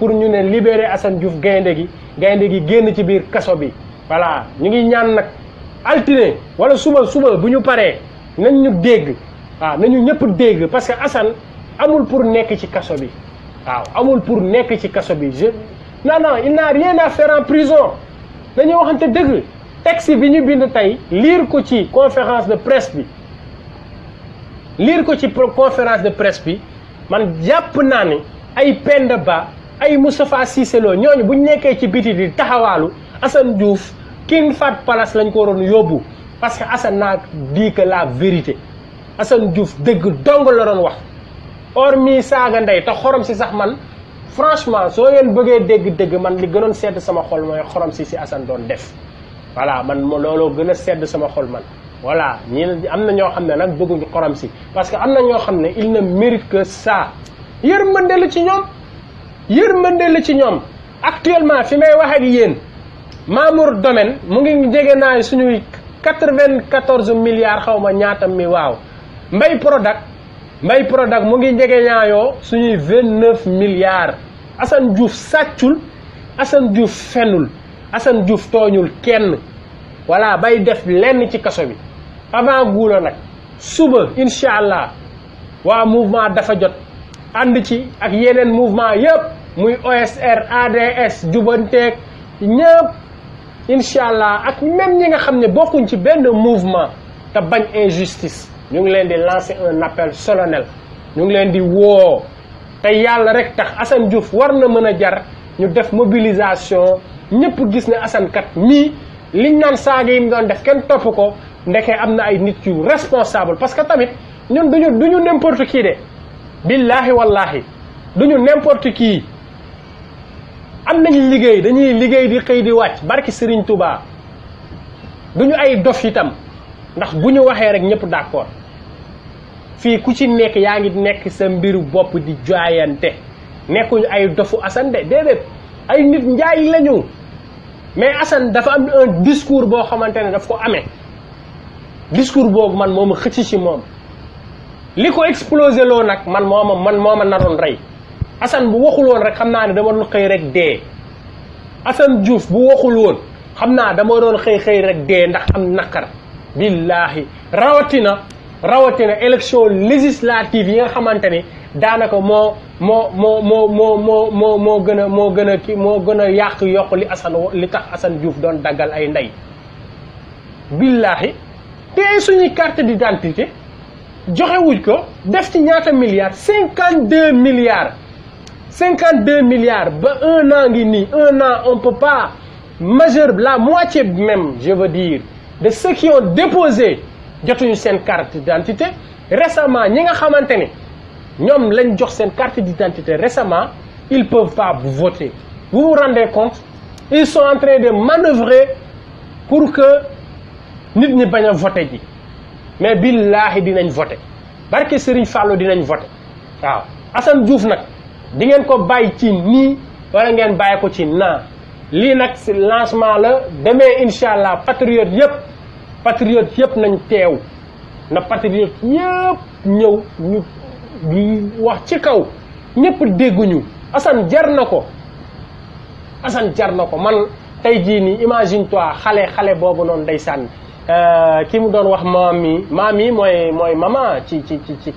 pour ñu ne libérer Assane Diouf gaynde gi génn ci biir kaso bi voilà ñu ngi ñaan nag altine wala suba bu ñu paree nañ ñu dégg waaw nañu ñëpp dégg parce que Assane amul pour nekk ci kaso bi waaw amul pour nekk ci kaso bi non il n'a rien à faire en prison dañu waxante dëgg texte bi ñu bind tey lire ko ci conférence de presse bi man jàpp naa ne ay Penda Ba ay Moustapha Cissé Lo ñooñu bu ñu nekkee ci biti di taxawaalu Assane Diouf King Fahd Palace lañ ko waroon yóbbu parce que Assane n'a dit que la vérité Assane Diouf dëgg dong la doon wax hormis saaga ndey te xorom si sax man franchement soo ngeen bëggee dégg man li gënoon sedd sama xol mooy xorom si Assane doon def voilà man looloo gën a sedd sama xol man voilà ñii am na ñoo xam ne nag bëgguñu xorom si parce que am na ñoo xam ne il ne mérite que ça yërmande la ci ñoom actuellement fi may wax ak yéen Mamour Domaine mu ngi jege naa suñuy 94 milliards xaw ma ñaata mi waaw Mbaye Prodac mu ngi jege ñaayoo suñuy 29 milliards Assane Diouf sàccul Assane Diouf fenul Assane Diouf tooñul kenn voilà bay def lenn ci kaso bi avant guula nag suba incha allah waa mouvement dafa jot ànd ci ak yeneen mouvement yëpp muy OSR ADS jubanteeg ñëpp incha allah ak même ñi nga xam ne bokkuñ ci benn mouvement te bañ injustice ñu ngi leen di lancer un appel solennel ñu ngi leen di woo te yàlla rek tax Assane Diouf war na mën a jar ñu def mobilisation ñëpp gis ne Assane kat mii liñ naan saaga yi mu doon def kenn topp ko ndeke am na ay nit yu responsable parce que tamit ñun duñu n'importe qui de billahi wallahi duñu n'importe qui am nañu liggéey dañuy liggéey di xëy di wàcc barki Serigne Touba duñu ay dof itam ndax bu ñu waxee rek ñëpp d'accord fii ku ci nekk yaa ngi nekk sa mbiru bopp di jaayante nekkuñu ay dofu Assane de déedéet ay nit njaay lañu mais Assane dafa am un discours boo xamante ne daf ko amee discours boobu man moo ma xëcc ci moom li ko explosé loo nag man moo ma naroon rey Assane bu waxul woon rek xam naa ne dama doon xëy rek dee Assane Diouf bu waxul woon xam naa dama doon xëy rek dee ndax am naqar billahi rawatina élection législative yi nga xamante ni daanaka moo gën a yàq yokk li tax Assane Diouf doon daggal ay ndey billahi te suñuy carte d'identité joxewuñ ko def ci ñaata milliards 52 milliards ba un an ngi nii un an on peut pas la moitié même je veux dire de ceux qui ont déposé jotuñu seen carte d'identité récemment ñi nga xamante ne ñoom lañ jox seen carte d'identité récemment ils peuvent pas voter vous vous rendez compte ils sont en train de manœuvrer pour que nit ñi bañ a voter ji mais billahi dinañ voter barke Serigne Fallou dinañ voter waaw Assane Diouf nag di ngeen ko bàyyi ci nii wala ngeen bàyyi ko ci naa lii nag si lancement la demee incha allah patriote yëpp nañ teew na patriote yëpp ñëw ñu wax ci kaw ñëpp dégguñu Assane jar na ko man tey jii nii imagine toi xale boobu noonu ndeysaan ki mu doon wax maam yi mooy maman ci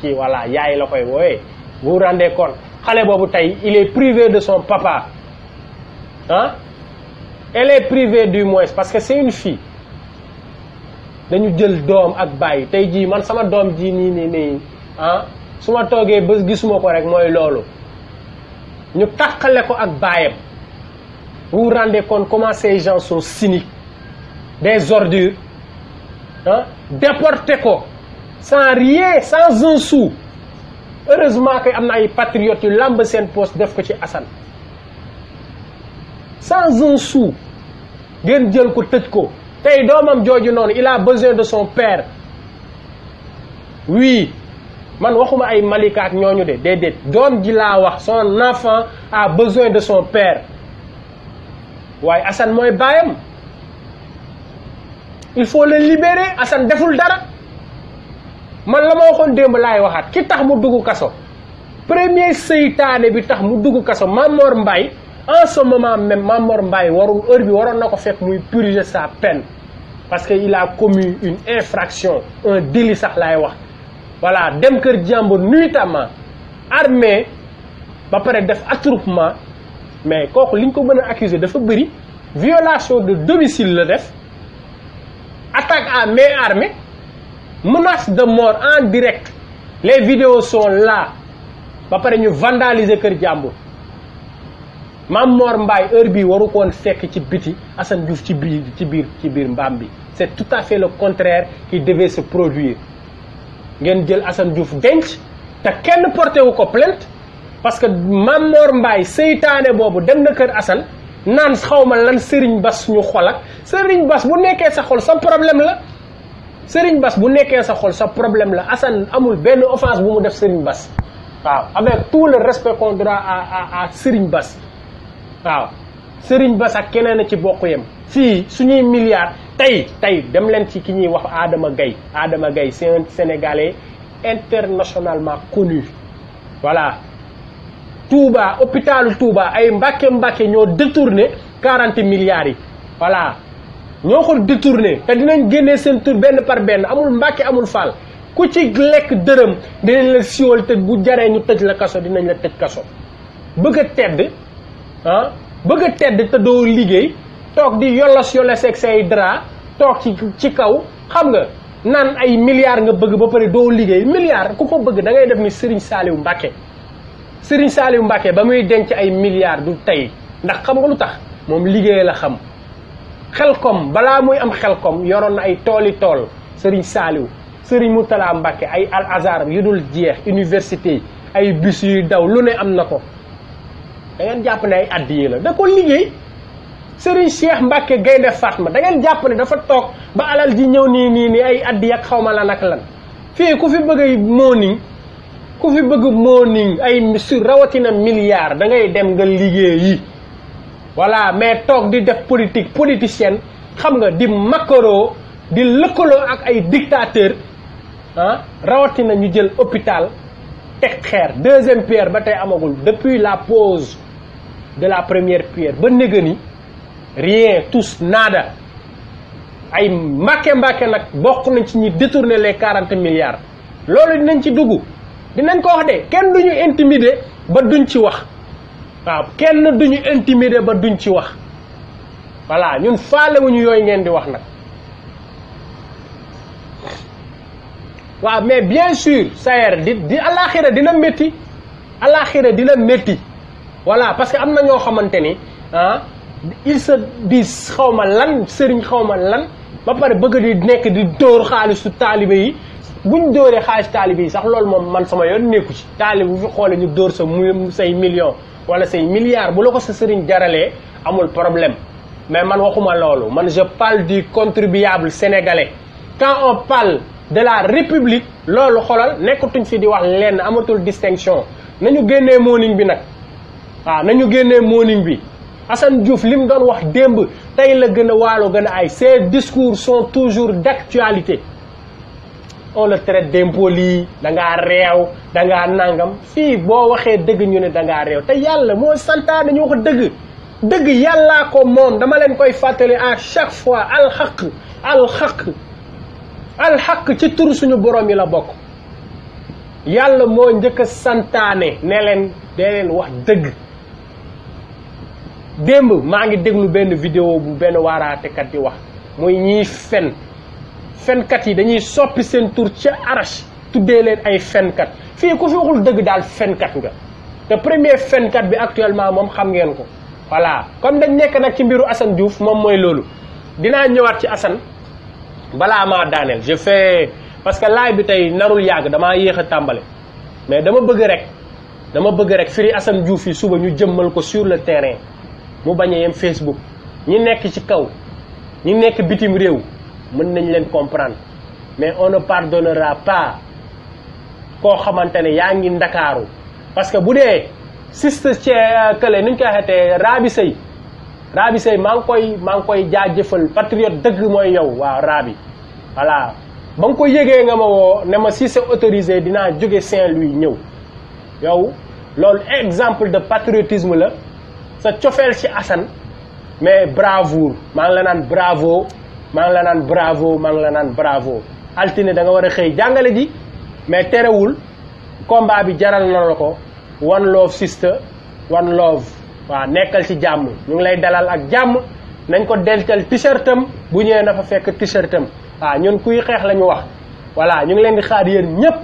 kii voilà yaay la koy wooyee vous vous rendez compte xale boobu tey il est privé de son papa ah elle est privée du moins parce que c'est une fille dañu jël doom ak bàyyi tey jii man sama doom ji nii ah su ma toogee ba gisuma ko rek mooy loolu ñu tàqale ko ak baayam vous vous rendez compte comment ces gens sont cyniques des ordures ah déporté ko sans rien sans un sou heureusement que am na ay patriotes yu làmb seen poste def ko ci Assane sans un sou ngeen jël ko tëj ko tey doomam jooju noonu il a besoin de son père oui man waxuma ay Malika ak ñooñu de déedéet doom ji laa wax son enfant a besoin de son père waaye Assane mooy baayam il faut le libérer Assane deful dara man la ma waxoon démb laay waxaat ki tax mu dugg kaso premier seytaane bi tax mu dugg kaso Mamor Mbaye en ce moment même Mamor Mbaye warul heure bi waroon na ko fekk muy purger sa peine parce que il a commis une infraction un délit sax laay wax voilà dem kër jàmbur nuitamment armé ba pare def attroupement mais kooku li ñu ko mën a accuser dafa bëri violation de domicile la def attaque à main armée menace de mort en direct les vidéos sont là ba pare ñu vandaliser kër jàmbur Mamor Mbaye heure bii waru koon fekk ci biti Assane Diouf ci biir mbaam bi c'est tout à fait le contraire qui devait se produire ngeen jël Assane Diouf denc te kenn porté wu ko plainte parce que Mamor Mbaye seytaane boobu dem na kër Assane naan xawma lan Serigne Bass ñu xol ak Serigne Bass bu nekkee sa xol sa problème la Serigne Bass bu nekkee sa xol sa problème la Assane amul benn offense bu mu def Serigne Bass waaw avec tout le respect qu'on doit à Serigne Bass waaw Serigne Bass ak keneen a ci bokk yem fii suñuy milliards tey dem leen ci ki ñuy wax Adama Gaye c'est un Sénégalais internationalement connu voilà Touba hôpitalu Touba ay Mbàkke ñoo détourné 40 milliards yi voilà ñoo ko détourné te dinañ génnee seen tur benn par benn amul Mbàkke amul Fall ku ci lekk dërëm dinañ la siwal te bu jaree ñu tëj la kaso dinañ la tëj kaso bëgg a tedd bëgg a tedd te doo liggéey toog di yolos ak say drap toog ci kaw xam nga naan ay milliards nga bëgg ba pare doo liggéey milliards ku ko bëgg da ngay def ni Serigne Saliou Mbacké ba muy denc ay milliards du tey ndax xam nga lu tax moom liggéey la xam Xelkom balaa muy am Xelkom yoroon na ay tool Serigne Moutala Mbacké ay Al Azhar yu dul jeex université ay bus yuy daw lu ne am na ko da ngeen jàpp ne ay addiye la da ko liggéey Serigne Cheikh Mbacké Gaynde Fatma da ngeen jàpp ne dafa toog ba alal ji ñëw nii ay addiye ak xawma lan ak lan fii ku fi bëgg ay morning ay sur rawatina milliards da ngay dem nga liggéey yi voilà mais toog di def politicienne xam nga di makaro di lëkkaloo ak ay dictateur rawatina ñu jël hôpital teg xeer deuxième pierre ba tey amagul depuis la pose de la première pierre ba négani rien tous nada ay Mbàkke nag bokk nañ ci ñi détourner les 40 milliards loolu dinañ ci dugg dinañ ko wax de kenn duñu intimider ba duñ ci wax waaw kenn duñu intimider ba duñ ci wax voilà ñun faalewuñu yooyu ngeen di wax nag waaw mais bien sûr Sayer di alaxira dina métti voilà parce que am na ñoo xamante ni il se disent xawma lan sëriñ xawma lan ba pare bëgg di nekk di dóor xaalisu taalibe yi buñ dóoree xaalis taalibe yi sax loolu moom man sama yoon nekku ci taalibe bu fi xoole ñu dóor say millions wala say milliards bu la ko sa sëriñ jaralee amul problème mais man waxuma loolu man je parle du contribuable sénégalais quand on parle de la république loolu xolal nekkatuñ fi di wax lenn amatul distinction nañu génnee morning bi nag waaw nañu génnee morning bi Assane Diouf li mu doon wax démb tey la gën a waalo gën a ay ces discours sont toujours d'actualité on le traite d'impoli da ngaa réew da ngaa nangam fii boo waxee dëgg ñu ne da ngaa réew te yàlla moo santaane ñu wax dëgg yàllaa ko moom dama leen koy fàttali à chaque fois alxaq ci tur suñu borom yi la bokk yàlla moo njëkk a santaane ne leen dee leen wax dëgg démb maa ngi déglu benn vidéo bu benn waaraatekat di wax muy ñiy fenkat yi dañuy soppi seen tur ca arache tuddee leen ay fenkat fii ku fi waxul dëgg daal fenkat nga te premier fenkat bi actuellement moom xam ngeen ko voilà comme dañ nekk nag ci mbiru Assane Diouf moom mooy loolu dinaa ñëwaat ci Assane balaa maa daaneel je fais parce que live bi tey narul yàgg damaa yéex a tàmbale mais dama bëgg rek firi Assane Diouf yi suba ñu jëmmal ko sur le terrain mu bañ a yem Facebook ñi nekk ci kaw ñi nekk bitim réew mën nañ leen comprendre mais on ne pardonnera pas koo xamante ne yaa ngi ndakaaru parce que bu dee siste ci kële nuñ koy waxeetee Rabi Sey maa ngi koy jaajëfal patriote dëgg mooy yow waaw Rabi voilà ba nga ko yëgee nga ma woo ne ma si c'est autorisé dinaa jóge Saint-Louis ñëw yow loolu exemple de patriotisme la sa cofeel ci Assane mais bravoure maa ngi la naan bravo maa ngi la naan bravo maa ngi la naan bravo altine da nga war a xëy jàngale ji mais terewul combat bi jaral na la ko one love sister one love waaw nekkal ci jàmm ñu ngi lay dalal ak jàmm nañ ko deltal t-shirtam bu ñëwee na fa fekk t-shirtam waaw ñun kuy xeex la ñu wax voilà ñu ngi leen di xaar yéen ñëpp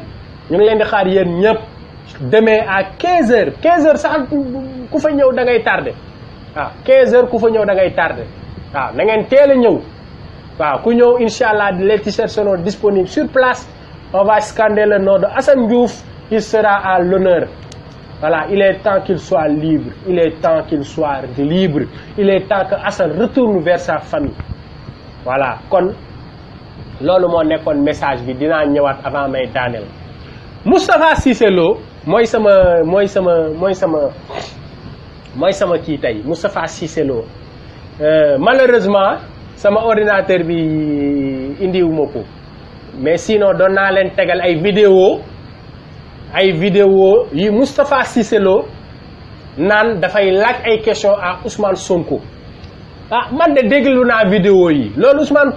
ñu ngi leen di xaar yéen ñëpp demain à 15h 15h sax ku fa ñëw da ngay tardé waaw 15h ku fa ñëw da ngay tardé waaw na ngeen teel a ñëw waaw ku ñëw incha allah les t-shirts seront disponibles sur place on va scander le nom de Assane Diouf il sera à l'honneur voilà il est temps qu'il soit libre il est temps qu'il soit libre il est temps que Assane retourne vers sa famille voilà kon loolu moo nekkoon message bi dinaa ñëwaat avant may daaneel Moustapha Cissé Lo mooy sama kii tey Moustapha Cissé Lo malheureusement sama ordinateur bi indiwuma ko mais sinon doon naa leen tegal ay vidéo yi Moustapha Cissé Lo naan dafay laaj ay question à Ousmane Sonko ah man de déglu naa vidéo yi loolu Ousmane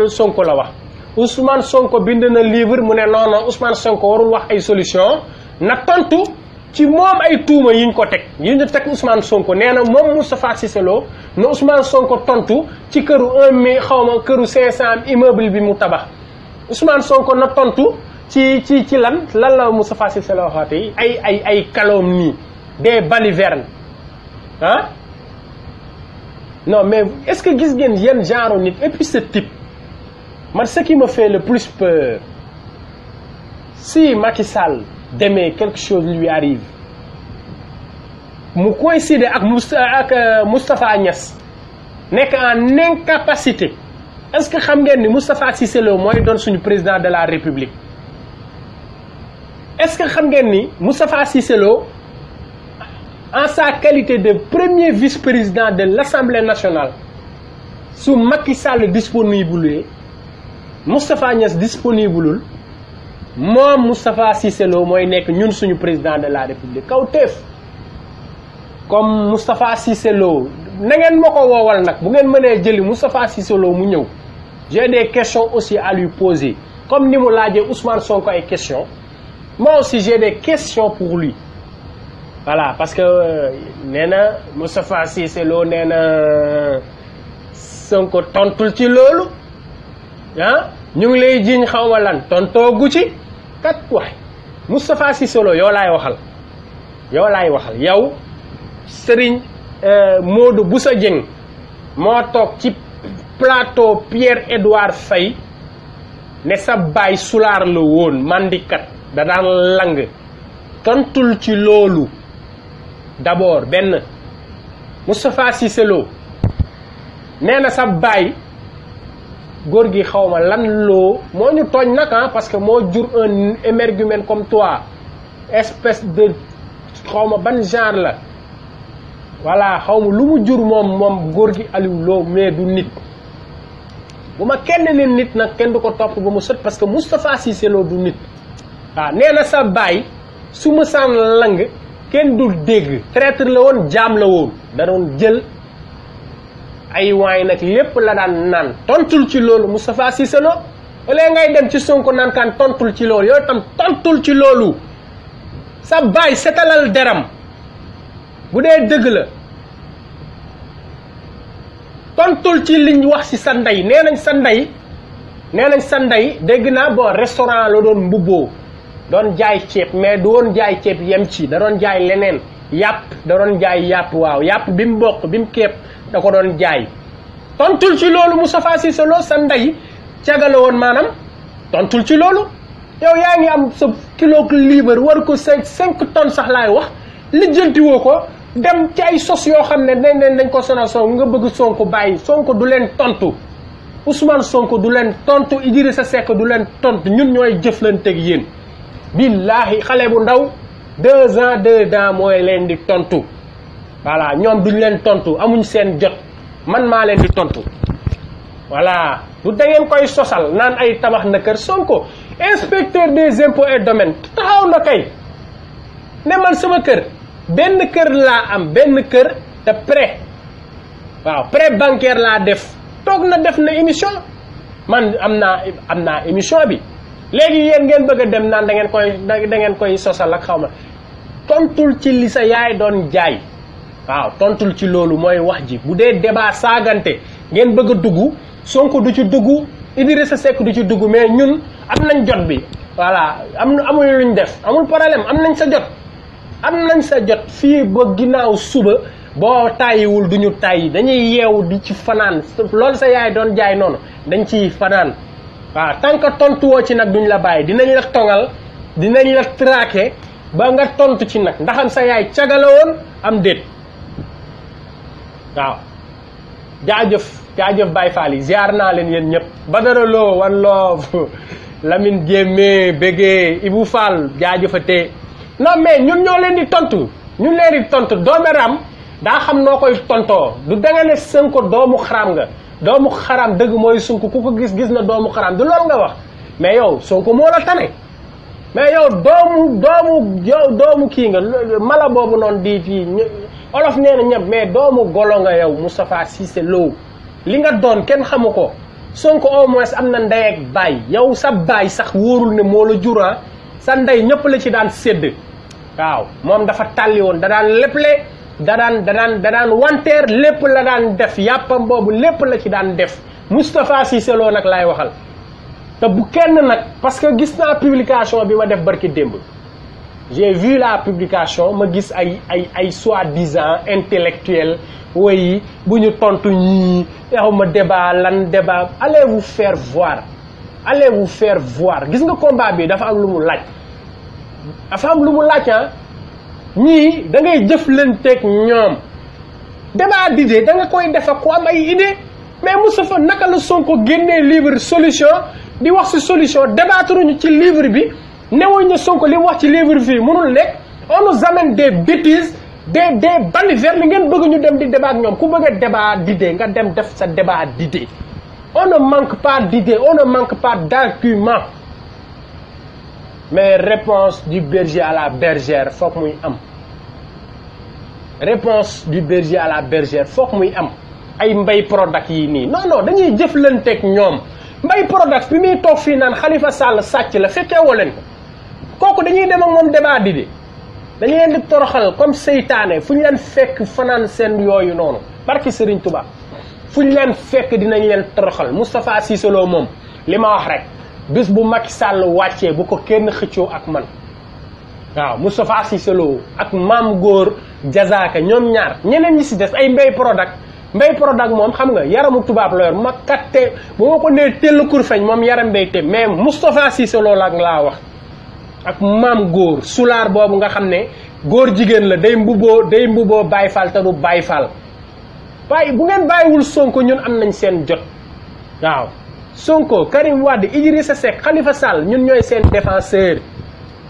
Sonko la wax Ousmane Sonko bind na livre mu ne non Ousmane Sonko warul wax ay solution na tontu ci moom ay tuuma yiñ ko teg yi ñu teg Ousmane Sonko nee na moom Moustapha Cissé Lo na Ousmane Sonko tontu ci këru 500 immeuble bi mu tabax Ousmane Sonko na tontu ci lan la Moustapha Cissé Lo waxaate ay calomnie des balivernes ah non mais est-ce que gis ngeen yenn genre nit et puis ce type man ce qui me fait le plus peur si Macky Sall demain quelque chose lui arrive mu coïncider ak Moustapha Niasse nekk en incapacité est-ce que xam ngeen ni Moustapha Cissé Lo mooy doon suñu président de la République est-ce que xam ngeen ni Moustapha Cissé Lo en sa qualité de premier vice-président de l'Assemblée nationale su Macky Sall disponible Moustapha Niasse disponible moom Moustapha Cissé Lo mooy nekk ñun suñu président de la République kawteef comme Moustapha Cissé Lo na ngeen ma ko woowal nag bu ngeen mënee jëli Moustapha Cissé Lo mu ñëw j'ai des questions aussi à lui poser comme ni mu laajee Ousmane Sonko ay questions moi aussi j'ai des questions pour lui voilà parce que nee na Moustapha Cissé Lo nee na Sonko tontul ci loolu ah ñu ngi lay jiñ xawma lan tontoogu ci kat waay Moustapha Cissé Lo yow laay waxal yow Serigne Modou Boussa Dieng moo toog ci plateau Pierre-Édouard Faye ne sa baay sulaar la woon mandikat da daan lang tontul ci loolu d'abord benn Moustapha Cissé Lo nee na sa baay góor gi xawma lan loo moo ñu tooñ nag parce que moo jur un émergumène comme toi espèce de xawma ban genre la voilà xawma lu mu jur moom góor gi Aliou Lo mais du nit bu ma kenn ne nit nag kenn du ko topp ba mu sët parce que Moustapha Cissé Lo du nit waaw nee na sa baay su ma saan lang kenn du dégg traître la woon jaam la woon da doon jël ay waay nag lépp la daan naan tontul ci loolu Moustapha Cissé Lo wala ngay dem ci Sonko naan kaan tontul ci loolu yow tam tontul ci loolu sa baay setalal deram bu dee dëgg la tontul ci liñ wax ci sa ndey nee nañ sa ndey dégg naa bon restaurant la doon mbubboo doon jaay ceeb mais du woon jaay ceeb yem ci da doon jaay leneen yàpp da doon jaay yàpp waaw yàpp bi mu bokk bi mu képp da ko doon jaay tontul ci loolu Moustapha Cissé Lo sa ndey cagala woon maanaam tontul ci loolu yow yaa ngi am sa kilo libre war ko 5 tonnes sax laay wax lijjantiwoo ko dem ci ay sos yoo xam ne dañ ko sonal Sonko nga bëgg Sonko bàyyi Sonko du leen tontu Ousmane Sonko du leen tontu Idrissa Seck du leen tontu ñun ñooy jëflanteeg yéen billaahi xale bu ndaw 2 ans mooy leen di tontu voilà ñoom duñ leen tontu amuñ seen jot man maa leen di tontu voilà du da ngeen koy sosal naan ay tabax na kër Sonko inspecteur des impôts et domaines taxaw na kay ne man sama kër benn kër laa am benn kër te prêt waaw prêt bancaire laa def toog na def na émission man am naa émission bi léegi yéen ngeen bëgg a dem naan da ngeen koy sosal ak xaw ma tontul ci li sa yaay doon jaay waaw tontul ci loolu mooy wax ji bu dee débat saagante ngeen bëgg a dugg Sonko du ci dugg Idrissa Seck du ci dugg mais ñun am nañ jot bi voilà amul luñ def amul problème am nañ sa jot fii ba ginnaaw suba boo tàyyiwul duñu tàyyi dañuy yeewu di ci fanaan loolu sa yaay doon jaay noonu dañ ciy fanaan waaw tant que tontuwoo ci nag duñ la bàyyi dinañ la tongal dinañ la traqué ba nga tontu ci nag ndaxam sa yaay cagala woon am déet waaw jaajëf Baye Fall yi ziar naa leen yéen ñëpp Badara Lo One Love Lamine Diémé Bégé Ibou Fall jaajëfatee non mais ñun ñoo leen di tontu doomeram daa xam noo koy tontoo du da nga ne Sonko doomu xaram nga doomu xaram dëgg mooy Sonko ku ko gis na doomu xaram du loolu nga wax mais yow Sonko moo la tane mais yow doomu kii nga mala boobu noonu di fii olof nee na ñëpp mais doomu golo nga yow Moustapha Cissé Lo li nga doon kenn xamu ko Sonko au moins am na ndey ak baay yow sa baay sax wóorul ne moo la jura sa ndey ñëpp la ci daan sédd waaw moom dafa tàlli woon da daan léple da daan wanteer lépp la daan def yàppam boobu lépp la ci daan def Moustapha Cissé Lo nag laay waxal te bu kenn nag parce que gis naa publication bi ma def barki démb j'ai vu la publication ma gis ay soi-disant intellectuel woyi bu ñu tontu ñii yow ma débat allez vous faire voir gis nga combat bi dafa am lu mu laaj ñii da ngay jëflanteeg ñoom débat d'idée da nga koy def ak ku am ay idée mais Moustapha naka la Sonko génnee livre solution di wax ci solution débattre ñu ci livre bi newuñ ne Sonko li wax ci livre fii mënul nekk on nous amène des bêtises des balivernes ngeen bëgg ñu dem di débat ak ñoom ku bëgg a débat d'idée nga dem def sa débat d'idée on ne manque pas d'idées on ne manque pas d'arguments mais réponse du berger à la bergère foog muy am réponse du berger à la bergère foog muy am ay mbay product yi nii non dañuy jëflanteeg ñoom mbay product bi muy toog fii naan Khalifa Sall sàcc la fekkee woo leen ko kooku dañuy dem ak moom débat d'idée dañu leen di toroxal comme seytaane fu ñu leen fekk fanaan seen yooyu noonu barki Serigne Touba fu ñu leen fekk dinañ leen toroxal Moustapha Cissé Lo moom li ma wax rek bis bu Macky Sall wàccee bu ko kenn xëccoo ak man waaw Moustapha Cissé Lo ak Mame Gor Diazaka ñoom ñaar ñeneen ñi si des ay mbay product moom xam nga yaramu tubaab la yor ma katte bu ma ko nee tell kur feñ moom yaram mbay te mais Moustapha Cissé Lo la laa wax ak Mame Gor sulaar boobu nga xam ne góor jigéen la day mbuboo Baye Fall te du Baye Fall waaye bu ngeen bàyyiwul Sonko ñun am nañ seen jot waaw Sonko Karim Wade Idrissa Seck Khalifa Sall ñun ñooy seen défenseur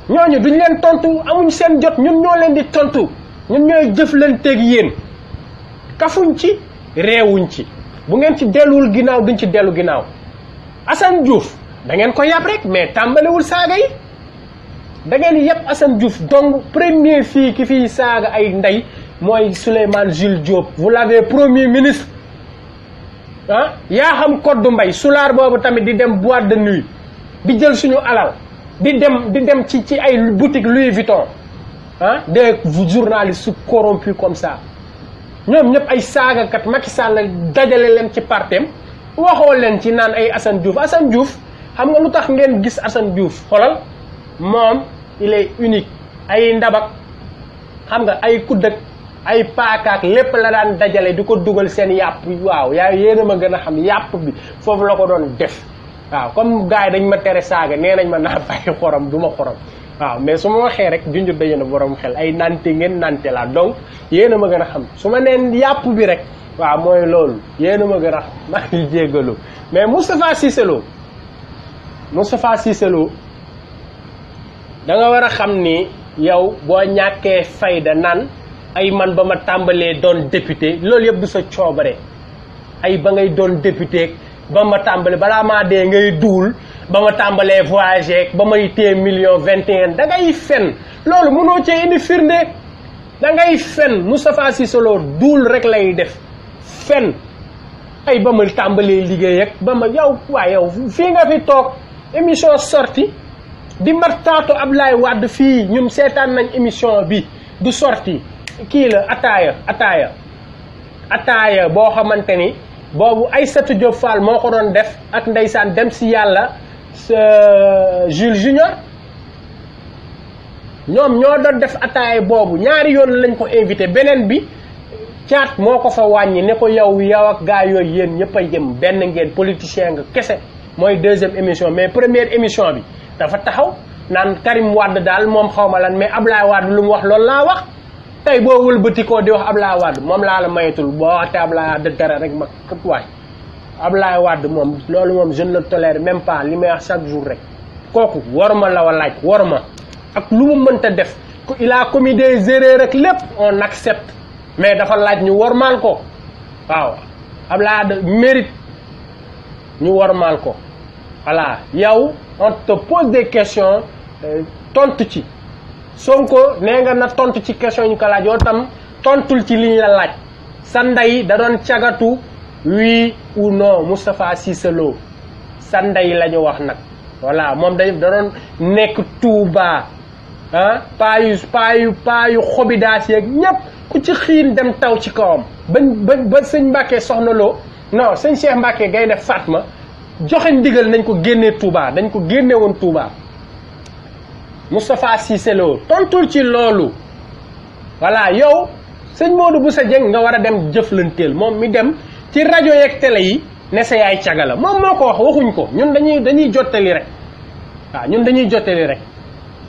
ñooñu duñ leen tontu amuñ seen jot ñun ñoo leen di tontu ñun ñooy jëflanteeg yéen kafuñ ci réewuñ ci bu ngeen ci delluwul ginnaaw duñ ci dellu ginnaaw Assane Diouf da ngeen ko yàpp rek mais tàmbaliwul saaga yi da ngeen yàpp Assane Diouf donc premier fii ki fii saaga ay ndey mooy Souleymane Jules Diop vous l'avez premier ministre ah yaa xam Codou Mbaye sulaar boobu tamit di dem boîte de nuit di jël suñu alal di dem ci ay boutique Louis Vuitton ah des journalistes corrompus comme ça ñoom ñëpp ay saagakat Macky Sall dajale leen ci partem waxoo leen ci naan ay Assane Diouf xam nga lu tax ngeen gis Assane Diouf xoolal moom il est unique ay ndabak xam nga ay kuddëk ay paakaak lépp la daan dajale di ko dugal seen yàpp waaw yaa yéen a ma gën a xam yàpp bi foofu la ko doon def waaw comme gars yi dañ ma tere saaga nee nañ ma naa bàyyi xorom du ma xorom waaw mais su ma waxee rek junjur dañu ne borom xel ay nante ngeen nante la donc yéen a ma gën a xam su ma neen yàpp bi rek waaw mooy loolu yéen a ma gën a xam maa ngi jéggalu mais Moustapha Cissé Lo da nga war a xam ni yow boo ñàkkee fayda nan ay man ba ma tàmbalee doon député loolu yëpp du sa coobare ay ba ngay doon député ba ma tàmbale balaa maa dee ngay duul ba ma tàmbalee voyager ba may téye million 21 da ngay fen loolu mënoo cee indi firnde da ngay fen Moustapha Cissé Lo duul rek lay def fen ay ba ma tàmbalee liggéey ak ba ma yow waa yow fii nga fi toog émission sortie di martaatu Ablaye Wade fii ñun seetaan nañ émission bi du sortie kii la ataaya boo xamante ni boobu Aïssatou Diop Fall moo ko doon def ak ndeysaan dem si yàlla Jules Junior ñoom ñoo doon def ataaya boobu ñaari yoon lañ ko invité beneen bi caat moo ko fa wàññi ne ko yow ak gaa yooyu yéen ñëpp a yem benn ngeen politicien nga kese mooy deuxième émission mais première émission bi dafa taxaw naan Karim Wade daal moom xaw ma lan mais Ablaye Wade lu mu wax loolu laa wax tey boo wëlbatikoo di wax Ablaye Wade moom laa la mayetul boo waxtee Ablaye Wade dara rek ma këpp waay Ablaye Wade moom loolu moom je ne le tolère même pas li may wax chaque jour rek kooku waruma la wa laaj waruma ak lu mu mënta def il a commis des erreurs rek lépp on accepte mais dafa laaj ñu wormaal ko waaw Ablaye Wade mérite ñu wormaal ko voilà yow on te pose des questions tontu ci Sonko nee nga na tontu ci question ñu ko laaj yow tam tontul ci li ñu la laaj sa ndey da doon cagatu oui ou non Moustapha Cissé Lo sa ndey la ñu wax nag voilà moom da doon nekk Touba ah paa yu xobidaas yeeg ñëpp ku ci xiin dem taw ci kawam ba sëñ Mbacke soxna Lo non sëñ Cheikh Mbacke Gaynde Fatma joxe ndigal nañ ko génnee Touba dañ ko génne woon Touba Moustapha Cissé Lo tontul ci loolu voilà yow sëñ Modou Bousso Dieng nga war a dem jëflanteel moom mi dem ci rajo yeeg télé yi ne sa yaay caga la moom moo ko wax waxuñ ko ñun dañuy jottali rek waaw ñun dañuy jottali rek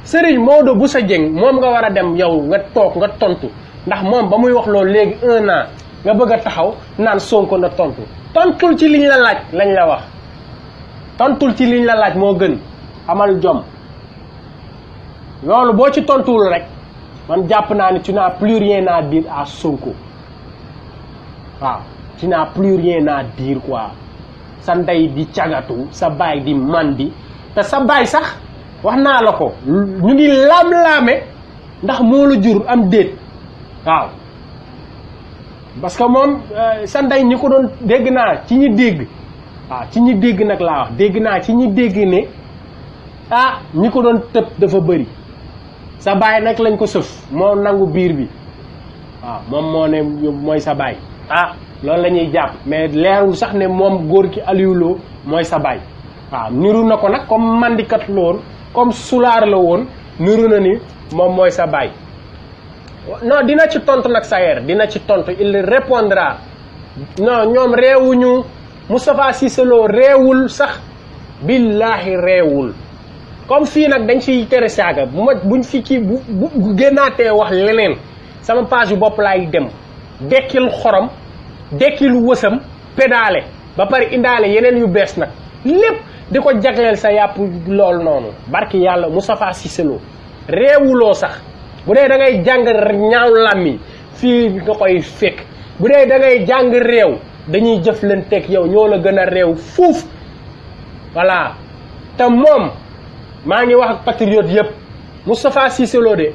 Serigne Modou Bousso Dieng moom nga war a dem yow nga toog nga tontu ndax moom ba muy wax loolu léegi 1 an nga bëgg a taxaw naan Sonko na tontul ci liñ la laaj lañ la wax tontul ci liñ la laaj moo gën amal jom loolu boo ci tontuwul rek man jàpp naa ni tu n'as plus rien à dire à Sonko waaw tu n'as plus rien à dire quoi sa ndey di cagatu sa baay di mandi te sa baay sax wax naa la ko ñu ngi laam-laame ndax moo la jur am déet waaw parce que moom sa ndey ñi ko doon dégg naa ci ñi dégg waaw ci ñi dégg nag laa wax dégg naa ci ñi dégg ne ñi ko doon tëb dafa bëri sa baay nag lañ ko sëf moo nangu biir bi waaw moom moo ne mooy sa baay loolu la ñuy jàpp mais leerul sax ne moom góor ki Aliou Lo mooy sa baay waaw niru na ko nag comme mandikat la woon comme sulaar la woon niru na ni moom mooy sa baay non dina ci tontu nag Sayer dina ci tontu il répondra non ñoom réewuñu Moustapha Cissé Lo réewul sax billaahi réewul comme fii nag dañ fiy tere saaga buñ fi kii bu génnaatee wax leneen sama page yu bopp laay dem dekkil xorom dekkil wësam pédale ba pare indaale yeneen yu bees nag lépp di ko jagleel sa yàpp loolu noonu barki yàlla Moustapha Cissé Lo réewuloo sax bu dee da ngay jàng ñaaw làmmiñ fii nga koy fekk bu dee da ngay jàng réew dañuy jëflanteeg yow ñoo la gën a réew fuuf voilà te moom maa ngi wax ak patriote yëpp Moustapha Cissé Lo de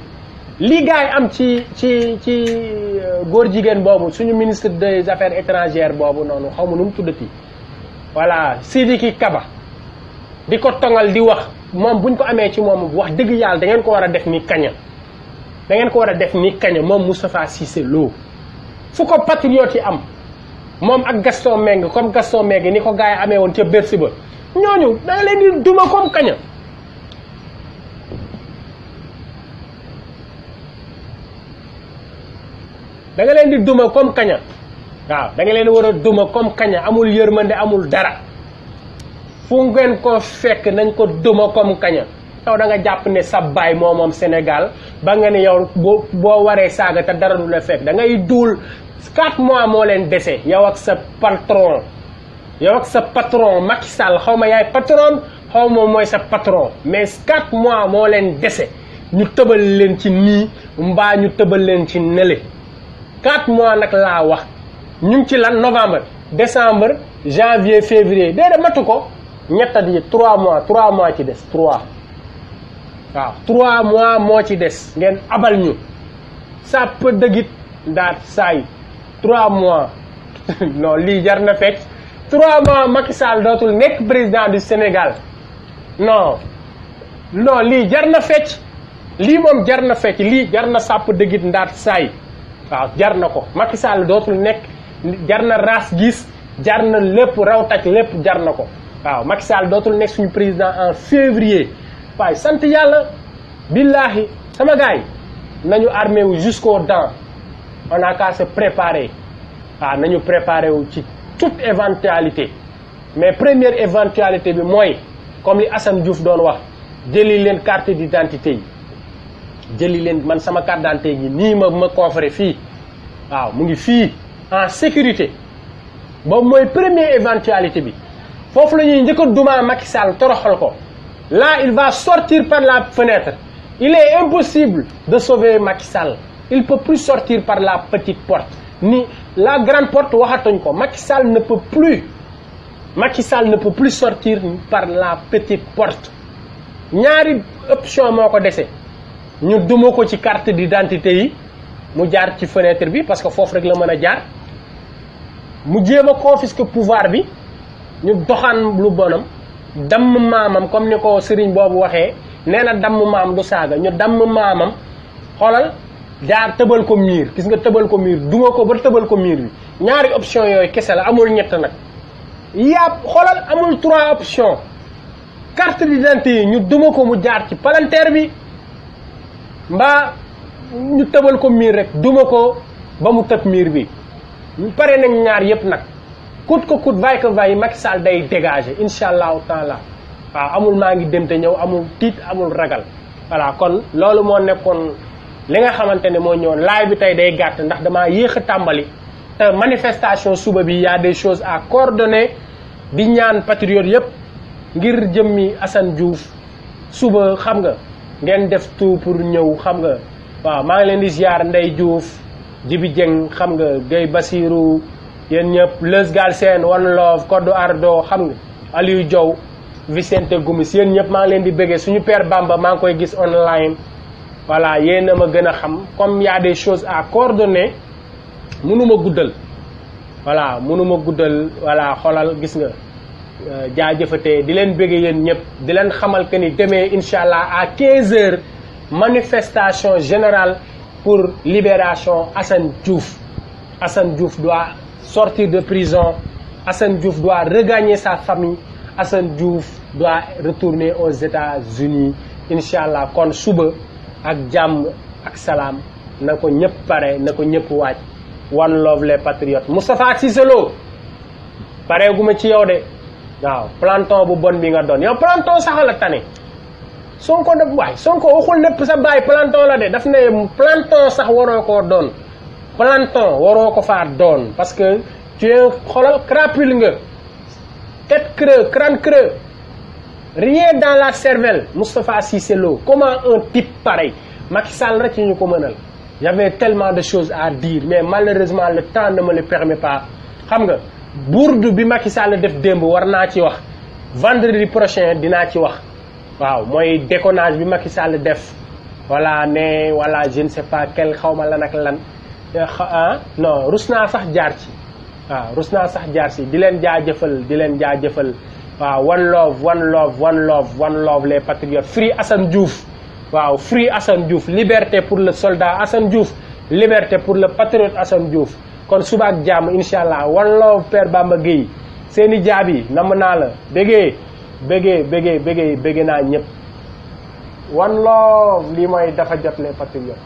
li gaay am ci góor jigéen boobu suñu ministre des affaires étrangères boobu noonu xaw ma nu mu tuddati voilà Sidiki Kaba di ko tongal di wax moom buñ ko amee ci moom wax dëgg yàlla da ngeen ko war a def ni kaña da ngeen ko war a def ni kaña moom Moustapha Cissé Lo fu ko patriote yi am moom ak Gaston Mbengue comme Gaston Mbengue ni ko gaay amee woon ca Bercy ba ñooñu da nga leen di duma comme kaña da nga leen di duma comme kaña waaw da nga leen war a duma comme kaña amul yërmande amul dara fu ngeen ko fekk nañ ko duma comme kaña yow da nga jàpp ne sa baay moom Sénégal ba nga ne yow boo waree saaga te dara du la fekk da ngay duul 4 mois moo leen dese yow ak sa patron Macky Sall xaw ma yaay patron xaw ma mooy sa patron mais 4 mois moo leen dese ñu tëbal leen ci nii mbaa ñu tëbal leen ci nele 4 mois nag laa wax ñu ngi ci lan novembre décembre janvier février déedéet matu ko ñetta di 3 mois ci des 3 waaw 3 mois moo ci des ngeen abal ñu sàpp dëggit ndaat saay 3 mois non lii jar na fecc 3 mois Macky Sall dootul nekk président du Sénégal non lii jar na fecc lii moom jar na fecc lii jar na sàpp dëggit ndaat saay waaw jar na ko Macky Sall dootul nekk jar na raas gis jar na lépp raw taj lépp jar na ko waaw Macky Sall dootul nekk suñu président en février waaye sant yàlla billahi sama gars yi nañu armé wu jusqu'aux dents on a qu'à se préparer waaw nañu préparer wu ci toute éventualité mais première éventualité bi mooy comme li Assane Diouf doon wax jëli leen carte d'identité yi jëli leen man sama carte d'identité yi nii ma coffré fii waaw mu ngi fii en sécurité boobu mooy première éventualité bi foofu la ñuy njëkk a dumaa Macky Sall toroxal ko là il va sortir par la fenêtre il est impossible de sauver Macky Sall il peut plus sortir par la petite porte ni la grande porte waxatuñ ko Macky Sall ne peut plus sortir par la petite porte ñaari option moo ko dese ñu duma ko ci carte d'identité yi mu jaar ci fenêtre bi parce que foofu rek la mën a jaar mu jéem a confisquer pouvoir bi ñu doxaan lu bonam damm maamam comme ni ko sëriñ boobu waxee nee na damm maam du saaga ñu damm maamam xoolal jaar tëbal ko miir gis nga tëbal ko miir duma ko ba tëbal ko miir bi ñaari option yooyu kese la amul ñett nag yàpp xoolal amul 3 options carte d'identité yi ñu duma ko mu jaar ci palanteer bi mbaa ñu tëbal ko miir rek duma ko ba mu tëb miir bi pare nañ ñaar yëpp nag coûte que coûte vaille que vaille Macky Sall day dégager incha allahu taala waaw amul maa ngi dem te ñëw amul tiit amul ragal voilà kon loolu moo nekkoon li nga xamante ne moo ñëwoon live bi tey day gàtt ndax damaa yéex a tàmbali te manifestation suba bi y a des choses à coordonner di ñaan patriote yëpp ngir jëmmi Assane Diouf suba xam nga ngeen def tout pour ñëw xam nga waaw maa ngi leen di ziar Ndeye Diouf Jibi Dieng xam nga Guèye Basirou yéen ñëpp Leuz Galsen One Love Kodou Ardo xam nga Aliou Diaw Vicente Gomis yéen ñëpp maa ngi leen di bëggee suñu père Bamba maa ngi koy gis online voilà yéen a ma gën a xam comme y a des choses à coordonner mënuma guddal voilà voilà xoolal gis nga jaajëfatee di leen bëggee yéen ñëpp di leen xamal que ni demee incha allah à 15h manifestation générale pour libération Assane Diouf. Assane Diouf doit sortir de prison. Assane Diouf doit regagner sa famille. Assane Diouf doit retourner aux États-Unis. Inch'Allah kon suba ak jàmm ak salaam na ko ñëpp pare na ko ñëpp waaj. One love les patriotes. Moustapha Cissé Lo pare gu ma ci yow de waaw planton bu bon bi nga doon yow planton sax la tane. Sonko def waay Sonko waxul nepp sa baay planton la de daf ne planton sax waroo koo doon planton waroo ko faa doon parce que tu es xoolal crapule nga tête creux crâne creux rien dans la cervelle. Moustapha Cissé Lo comment un type pareil Macky Sall rek ci ñu ko mënal j'avais tellement de choses à dire mais malheureusement le temps ne me le permet pas xam nga bourde bi Macky Sall def démb war naa ci wax vendredi prochain dinaa ci wax. waaw mooy déconnage bi Macky Sall def voilà ne voilà je ne sais pas quel xawma lan ak lan non rus naa sax jaar ci waaw rus naa sax jaar ci di leen jaajëfal waaw one love les patriotes free Assane Diouf waaw free Assane Diouf liberté pour le soldat Assane Diouf liberté pour le patriote Assane Diouf kon suba ak jàmm incha allah one love Père Bamba Gueye seeni jaabi namm naa la bëggee naa ñëpp one love lii mooy dafa jot les patriotes